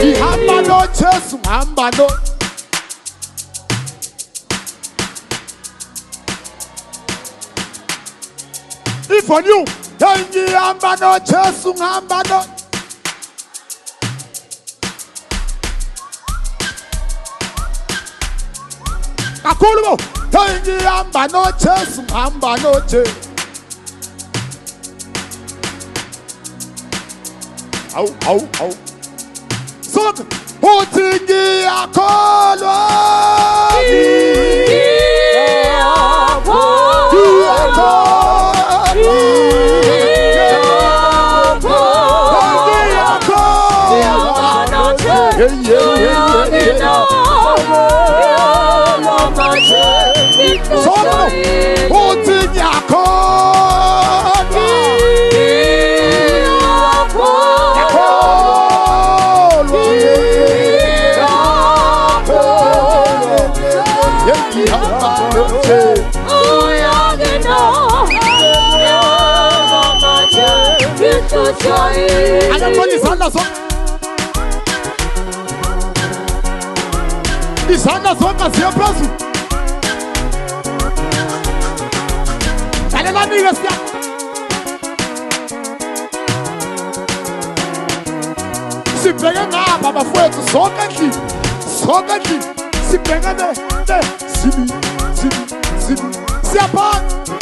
Ngihamba noJesu, ngihamba no. If on you, ngihamba noJesu, ngihamba no. Kakhulu, ngihamba noJesu, ngihamba noJesu. Au. Son, uthi ngiyakholwa. Isanda zonke ziyaphezulu. Lalela siya. Sibheke ngapha bafowethu zonke endlini. Zonke endlini. Sibheke ne. Sibi. Siyaphansi.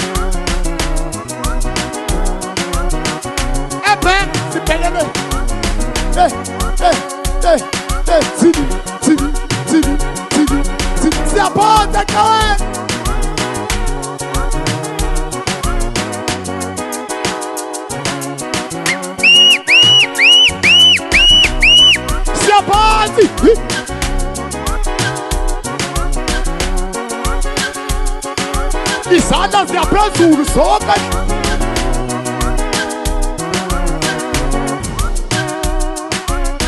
Sibheke ne. Sibi. Siyaphansi ecaweni. Siyaphansi. Izandla ziyaphezulu zonke.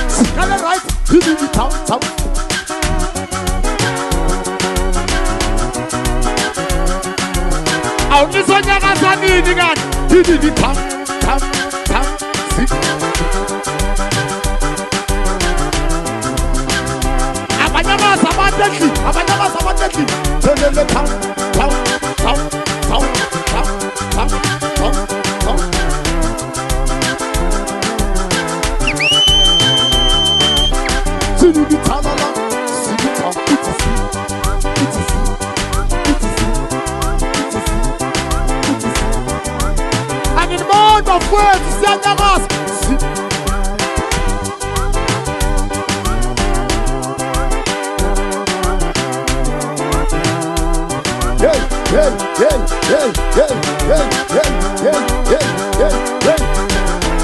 Sikale right. Town. Awunisonyakaza nini kanti? Town. Abanyakaza abathekli. Thelele town. Words, Sanders.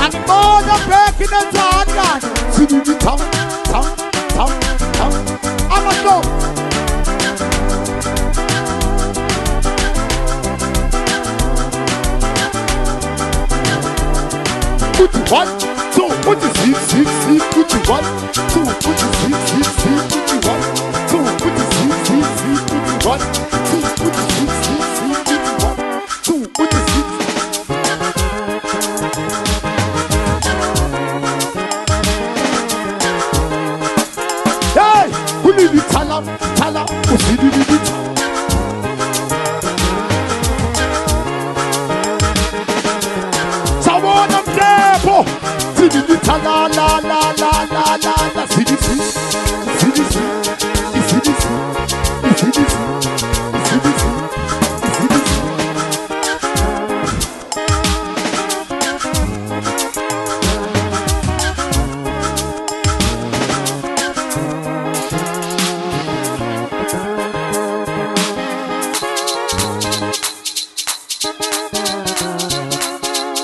And more than breaking the time, see the town. I'm a go. Put you 1, 2, put you 6, put you 1, 2, put you 6, put you 1, 2, put you 6, put you 1, 2, put you 6, put you 1, 2, put you 6. Hey, who need the tala, who's the la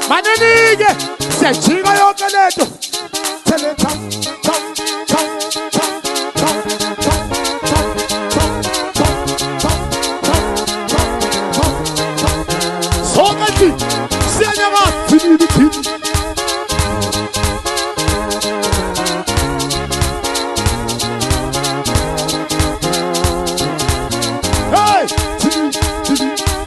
Manenige, se chinga yo kaleto. Tele tam. Sogati, se nyama tini. Hey, tini.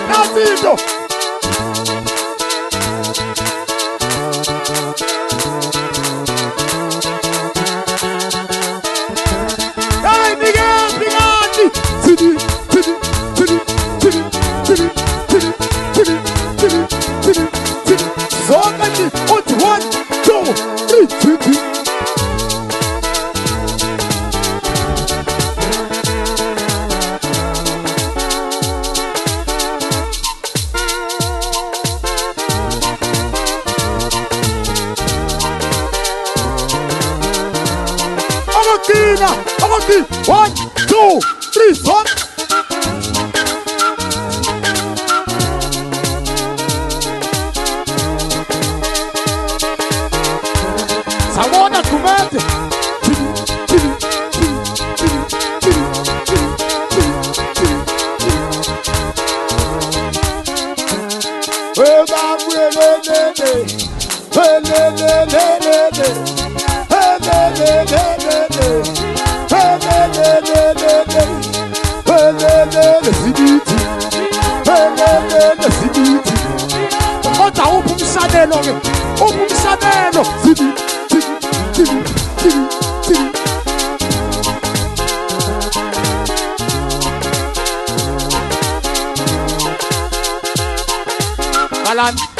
nazinto. Hey, Bigati. Tidi. So many. 1, 2, 3, Tidi. Again. 1, 2, 3, son. Savona kumete. Umsadelo. Alan.